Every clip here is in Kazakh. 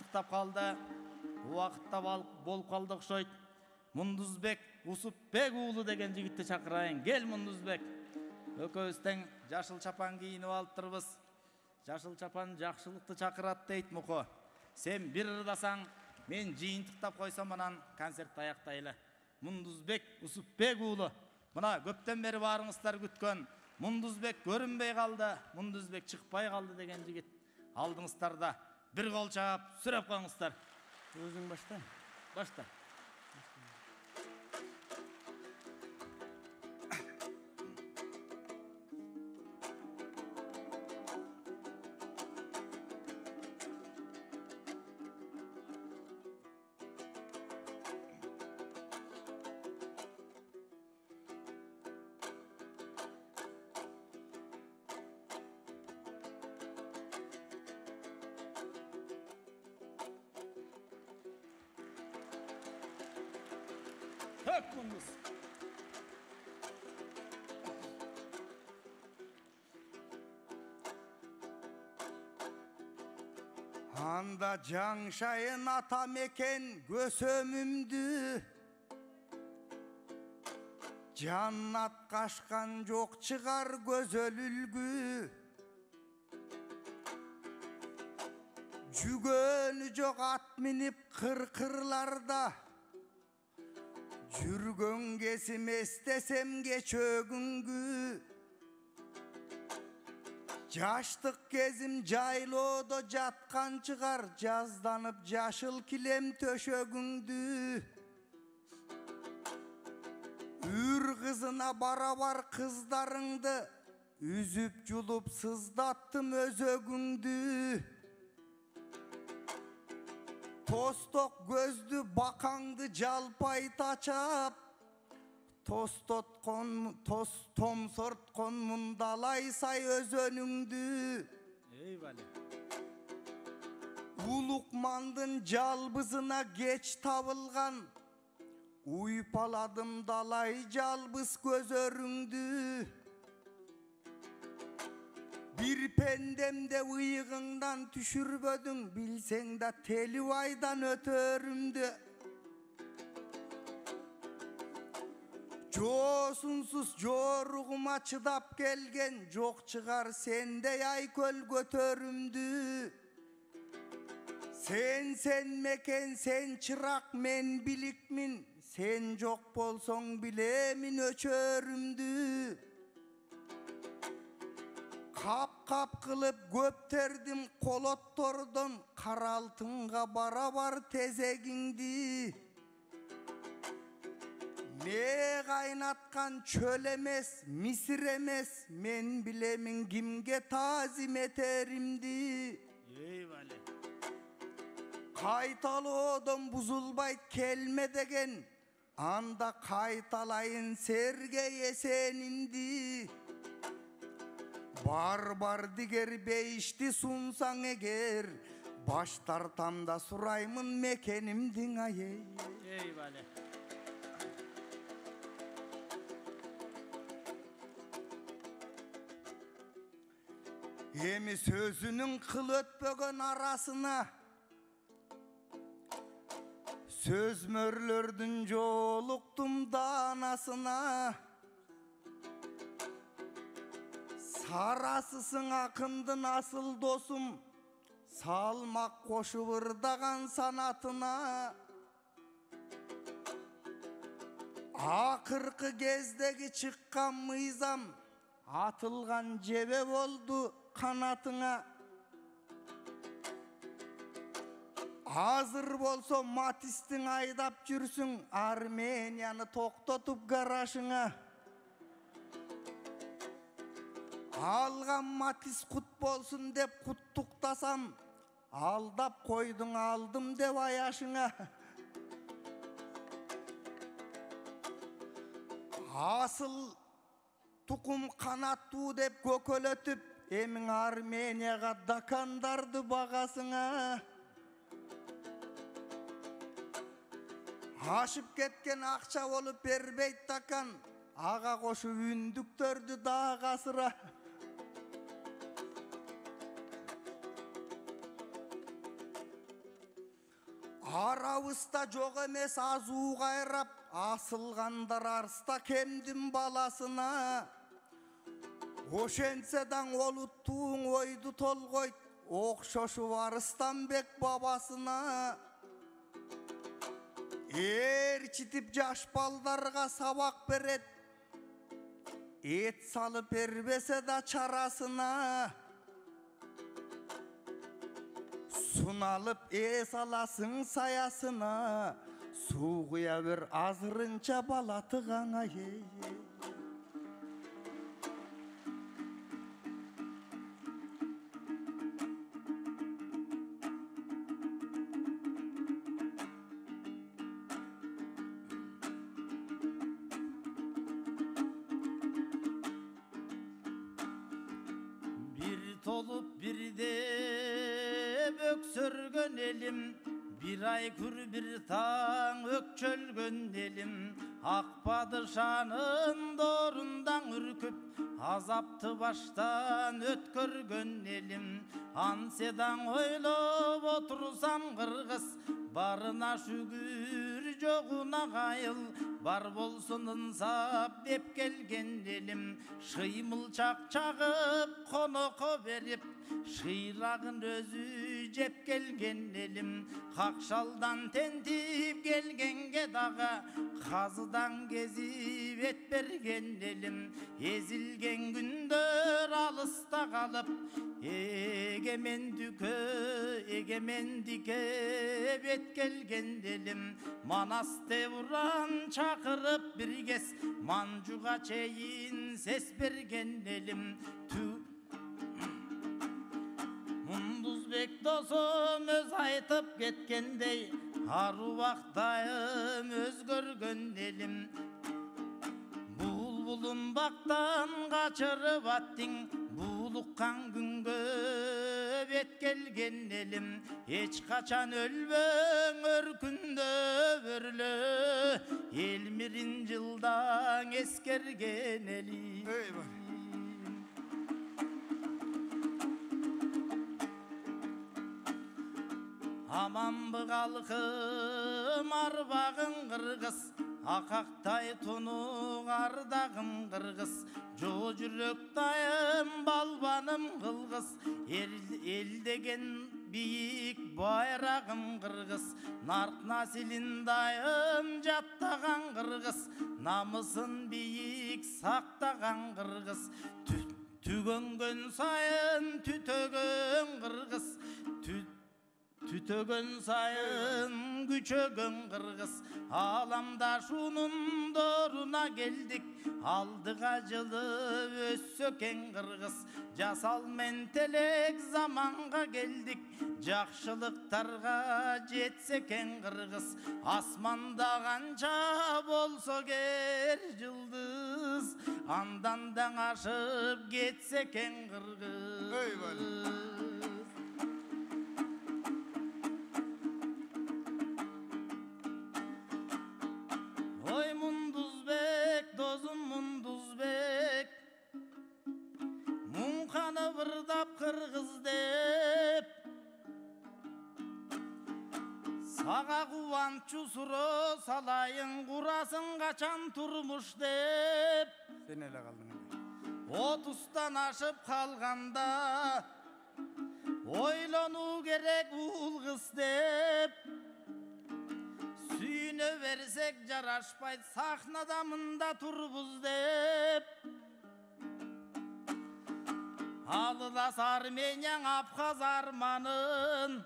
жыйынтыктап калды. Убакытта болуп калды окшойт. Мундузбек Усупбек уулу деген жигитти чакырайын. Кел Мундузбек. Экөөбүз тең жашыл чапан кийинип алыптырбыз. Жашыл чапан жакшылыкты чакырат дейт Муко. Сен бир ырдасаң, мен жыйынтыктап койсом анан концертти аяктайлы. Мундузбек Усупбек уулу. Мына көптөн бери баарыңыздар күткөн Мундузбек көрүнбөй калды, Мундузбек чыкпай калды деген жигит алдыңыздарда. Бир кол чаап, сүрөп коюңуздар. Өзүң башта. Башта. Tök Munduz. Анда жаңшайын атам екен көсөмүмдү, жаннат кашкан жок чыгар көзөл үлгү. Жүгөнү жок ат минип кыркырларда, жүргөн кезим эстесем кечөгүнгү. Жаштык кезим жайлоодо жаткан чыгар, жазданып жашыл килем төшөгүңдү. Үр кызына барабар кыздарыңды, үзүп жулуп сыздаттым өзөгүңдү. Тосток көздү бакаңды жалпай тачап, томсорткон мундалай сай өзөнүңдү. Эй бале. Улукмандын жалбызына кеч табылган, уйпаладым далай жалбыз көзөрүңдү. Bir pendemde ıyığından düşürbödün, bilsen de telivaydan ötörümdü. Josunsuz joruğuma çıdap gelgen, jok çıgar sende yay köl götörümdü. Sen meken, sen çırak men bilikmin, sen jok bolson bilemin öçörümdü. Kap kılıp göpterdim kolottordon, karaltınga barabar tezegindi. Ne kaynatkan çöl emes, misir emes, men bilemin kimge tazim eterimdi. Eyvallah. Kaytalıodon buzulbayt kelme degen, anda kaytalayın serge yesenindi. Barbar diger beyişti sunsan eger, baş tartamda suraymın mekenimdin ayey. Eyvallah. Emi sözünün kıl ötpögön arasına, söz mörlördün joluktum danasına. Sarasısın akındın asıl dosum, salmak koşup ırdagan sanatına. Akırkı gezdegi çıkkan mıyzam, atılgan cebe oldu kanatına. Hazır bolso Matistin aydap жүрсүң, Armeniyanı toktotup garajına. Algan Matis kut bolsun dep kuttuktasam, aldap koydun aldım dep ayaşına. Asıl tukum kanattu dep kökölötüp, emin Armeniyaga dakandardı bagasına. Aşıp ketken akça olup berbeyt takan, ağa koşu ündüktördü dağ kasıra. Арабызда жоқ емес азу қайрап, асылғандар арыста кемдин баласына. Ошенседен олуттуң ойду толгойт, окшошу Арыстанбек бабасына. Эрчитип жаш балдарга сабак берет, эт салып бербесе да чарасына. Суналып эс аласың саясына, суу куя бер азырынча бала тыгаңа. Tolup bir de öksürgön elim, bir ay kür bir taң ökçölgön elim. Ak padişanın doğrundan ürküp, azaptı baştan ötkörgön elim. Ansedan oylop otursam kırgız, barına şükür joğuna kayıl. Бар болсын ынсап деп келген елім, шыймылчақ чағып қоноқо беріп, шырағын өзі жеп келген елім. Қақшалдан тентіп келгенге дағы, қазыдан кезіп ет берген елім. Езілген күндер алыста қалып, егемендікке бет келген елім. Манас Тевран çakırıp bir kez Mancuğa çeyin ses bergen elim. Munduzbek dosum öz aytıp ketkendey, Aruvaqtayım öz görgön elim. Bulbulun baktan kaçırıp attın, Buluqqan günge bet kelgen elim. Hiç kaçan ölböң örkünde börlö, Elmirin жылдан eskergen elim. Aman bıgalkım arbağın kırgız, Akaqtay tunuq ardağım kırgız, Jo jürektayım balbanım kılgız, El degen biyik bayrağım kırgız, Nark nasilindayım jattağan kırgız, Namısın biyik saqtağan kırgız, Tügöngön sayın tütögön kırgız, Tütögön sayın küçögön kırgız, Alamda şunun doğruna geldik, Aldık acılı össöken kırgız, Jasal mentelek zamanға geldik, Жақшылықтарға жетсекен kırgız, Asmanda kança bolso ger yıldız, Andan dan aşıp getseken kırgız. Kırgız dep Sağa kuvançu suro salayın, Kurasın kaçan turmuş dep. Sen ele kaldın. 30'tan aşıp kalganda Oylanu gerek ul kız dep. Suyunu versek jaraşpayt, Sahna damında turbuz dep. Alıdas Armenyan Abkhaz armanın,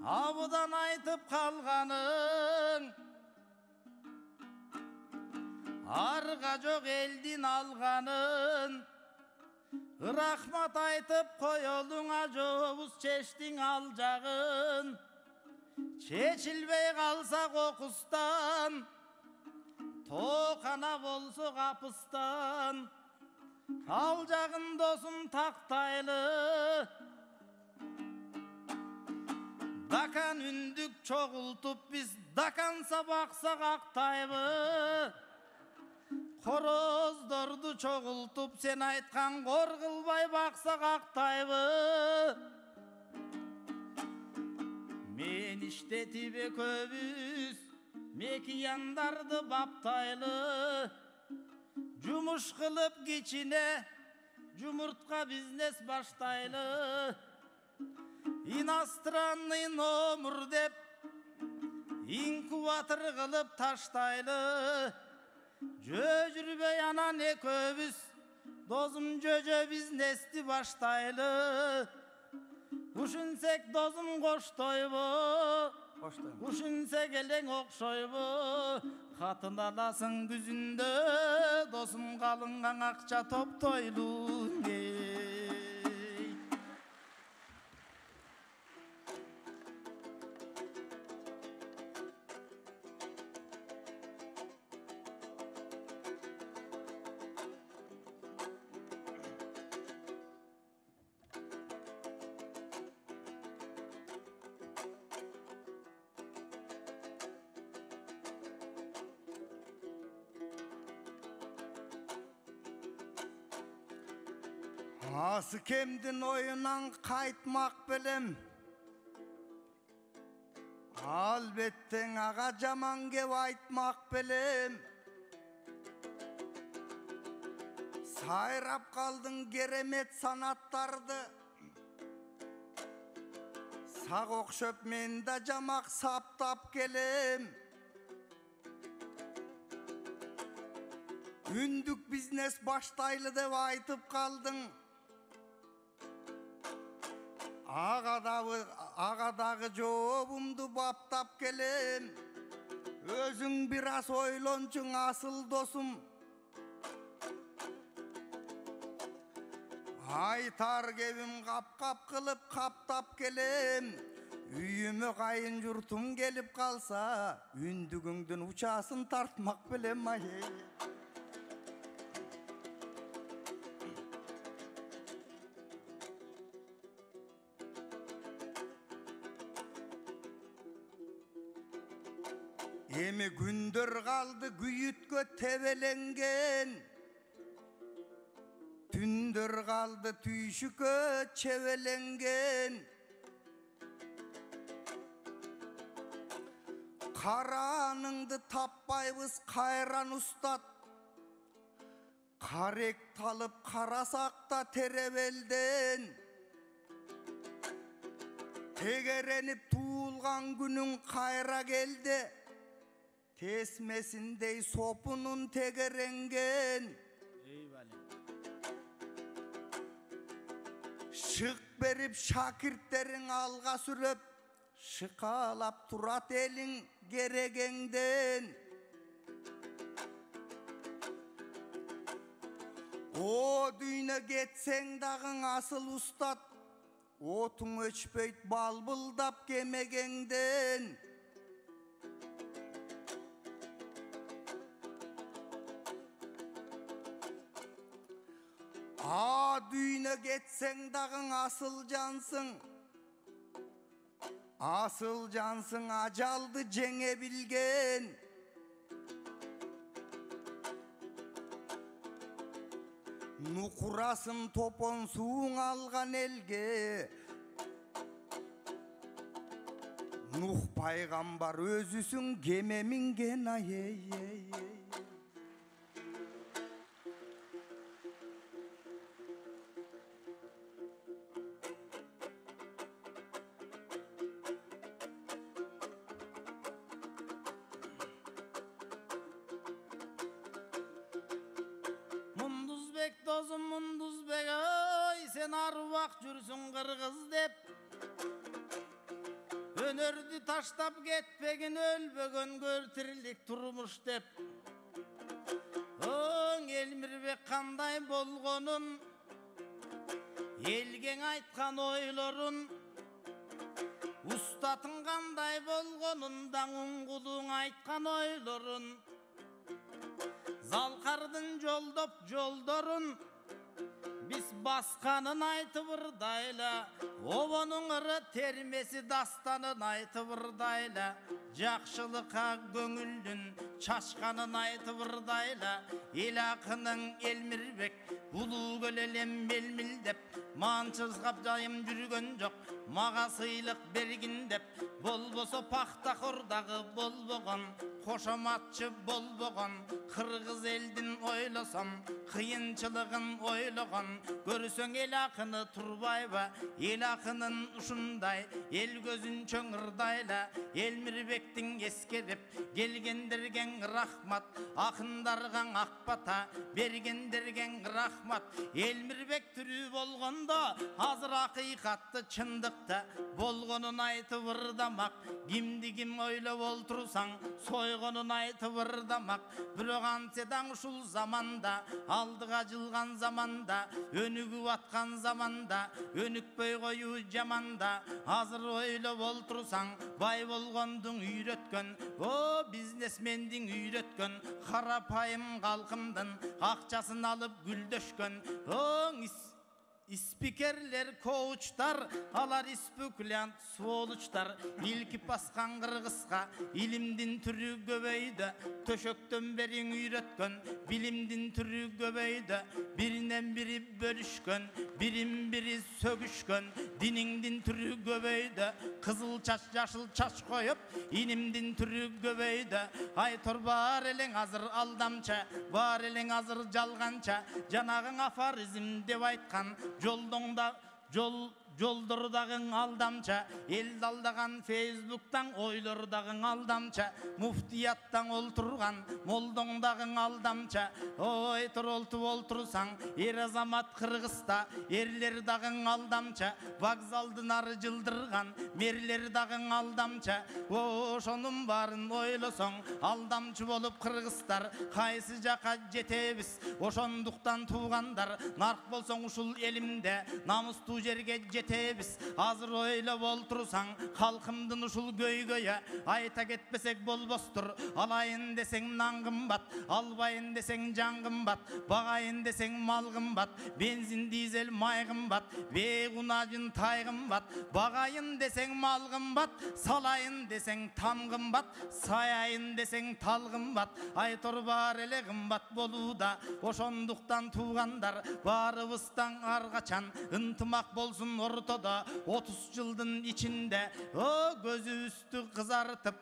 Abudan aytıp kalganın, Arga жоқ eldin alganın, Rahmat aytıp koyoluna jobuz çeştin alacağın. Çeçilbey kalsa kokustan, Tokana bolso kapıstan, Alacağın dosum taktaylı, Dakan ündük çoğultup biz, Dakansa baksak aktaylı. Horozdordu çoğultup sen aytkan, Korgulbay baksak aktaylı. Men Enişteti ekөөбүз мекияндарdı баптайлы, жумуш кылып кичине жумуртка бизнес баштайлы. Иностранный номер деп инкубатор кылып таштайлы. Жүрбөй анан экөөбүз досум жөжө бизнести баштайлы. Ушунсек досум коштойбу, ушунсек элең окшойбу. Хатын аласың күзүндө, досум калынган акча топтойлу. Асы кемдин оюнан кайтмак белем. Албеттен ага жаман кеп айтмак белем. Сайрап калдың керемет санаттарды. Сак окшоп мен да жамак саптап келем. Үндүк бизнес баштайлы деп айтып калдың. Ағадағы жообумду баптап келем. Өзүң бир аз ойлончуң асыл досум. Айтар кебим кап кылып каптап келем. Үйүмө кайын журтум келип калса, үндүгүңдүн учасын тартмак белем. Эми күндөр калды күйүткө тебеленген. Түндөр калды түйшүккө чебеленген. Караныңды таппайбыз кайран устат. Карек талып карасак да теребелден. Тегеренип туулган күнүң кайра келди. Kesmesindey sopunun tegerengen. Şık berip şakirtlerin alga sürüp, şıkalap turat elin geregenden. O düğüne geçsen dağın asıl ustat, otun öçpeyt balbıldap kemegenden. Düğüne geçsen dağın asıl cansın. Asıl cansın acaldı cenge bilgen. Nukurasın topon suğun algan elge. Nuh paygambar özüsün geme mingen ay. Dozum Munduzbek ay sen arvak жүрсүң kırgız dep. Önördü taştap ketpegin ölbөгөн görtirilik turmuş dep. Oң Elmirbek kanday bolgonun, elgen aytkan oylorun, ustatın kanday bolgonun, dağın kuluğun aytkan oylorun. Zalkardın joldop joldorun, biz baskanın aytıvırdayla, obonun ırı termesi dastanın aytıvırdayla, jakşılıka göngüldün çaşkanın aytıvırdayla, ilakının Elmirbek bulu gölelem melmildep, mançız kapcayım жүргөн жок, maga sыйлык бергин деп, болбосо пахта хордагы болбогон, кошоматчы болбогон, кыргыз элдин ойлосом, кыйынчылыгын ойлогон, көрсөң эл акыны Турбайба, эл акынын ушундай, эл көзүн чөңүрдайла, Элмирбектин эскерип, келгендерген рахмат, акындарга акбата, бергендерген рахмат. Элмирбек түрү болгондо, азыр акыйкатты чындыкта болгонун айтып ырдамак, кимди ким ойлоп олтурсаң, сойгонун айтып ырдамак. Бирок антседаң ушул заманда, алдыга жылган заманда, өнүгүп аткан заманда, өнүкпөй коюу жаманда, азыр ойлоп олтурсаң, бай болгондуң үйрөткөн, о бизнесмендин үйрөткөн, карапайым калкымдын акчасын алып гүлдөшкөн, оң спикерлер, коучтар, алар спекулянт, сволочтар, илкип баскан кыргызга илимдин түрү көбөйдү, төшөктөн бериң үйрөткөн, билимдин түрү көбөйдү, биринен бири бөлүшкөн, бирин бири сөгүшкөн, диниңдин түрү көбөйдү, кызыл чач, жашыл чач коюп, инимдин түрү көбөйдү, айтор бар элең азыр алдамча, бар элең азыр жалганча, жанагың афоризм деп айткан, жолдордагың алдамча, эл алдаган Фейсбуктан ойлордагың алдамча, муфтияттан олтурган молдоңдагың алдамча, ой туролтуп олтурсаң, эр азамат Кыргызда, эрлер дагың алдамча, вокзалдын ары жылдырган мерлер дагың алдамча, ошонун баарын ойлосоң, алдамчы болуп Кыргыздар кайсы жака жетебиз, ошондуктан туугандар, нарк болсоң ушул элимде, намустуу жерге жетебиз, азыр ойлоп олтурсаң, калкымдын ушул көйгөйө айта кетпесек болбостур, алайын десең нан кымбат, албайын десең жан кымбат, багайын десең мал кымбат, бензин, дизель, май кымбат, бейгунажын тай кымбат, багайын десең мал кымбат, салайын десең там кымбат, саяйын десең тал кымбат, айтор бар эле кымбат болууда, ошондуктан туугандар, баарыбыздан ар качан ынтымак болсун ортодо, 30 жылдын ичинде, көзүбүздү кызартып,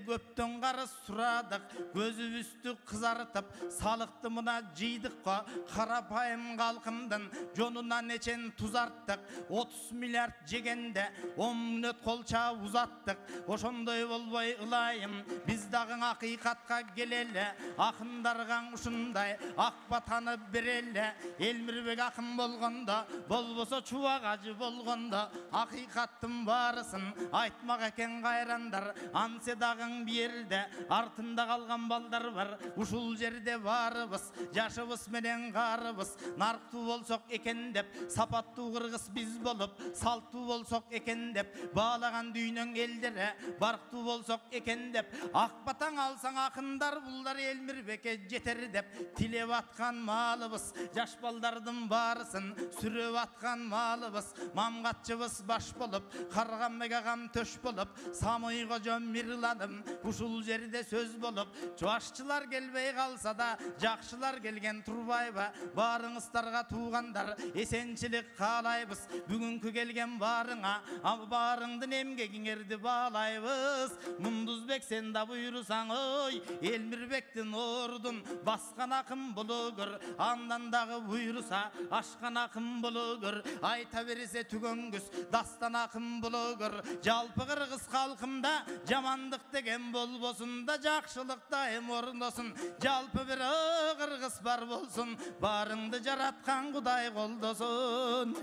көптөн карыз сурадык, көзүбүздү кызартып, салыкты мына жыйдык го, карапайым калкымдын жонуна нечен туз арттык, 30 миллиард жегенде 10 мүнөт колча узаттык, ошондой болбой ылайым, биз дагы акыйкатка келеле, акындарга ушундай акбатаны береле, Элмирбек акын болгондо, болбосо чубак ажы болгондо, акыйкаттын баарысын айтмак экен кайрандар, ансе дагың биерде, артында калган балдар бар, ушул жерде баарыбыз, жашыбыз менен каарыбыз, нарктуу болсок экен деп, сапаттуу кыргыз биз болуп, салттуу болсок экен деп, баалаган дүйнөң элдере, барктуу болсок экен деп, акбатаң алсаң акындар булдар Элмирбекке жетер деп, тилеп аткан маалыбыз, жаш балдардын баарысын сүрөп аткан маалыбыз, мамгатчыбыз баш болуп, Карганбек агам төш болуп, Самый кожо мирланым ушул жерде сөз болуп, жашчылар келбей калса да, жакшылар келген Турбайба, баарыңыздарга туугандар, эсенчилик каалайбыз, бүгүнкү келген баарыңа, баарыңдын эмгегиңерди баалайбыз, Мундузбек сен да буйрусаң, ой, Элмирбектин ордун баскан акын болугөр, андан дагы буйруса, ашкан акын болугөр, айта берсе түгөнгүс, дастан акын болугөр, жалпы кыргыз калкымда жамандык деген болбосун да, жакшылык дайым орындосун, жалпы бир кыргыз бар болсун, баарыңды жараткан Кудай колдосун.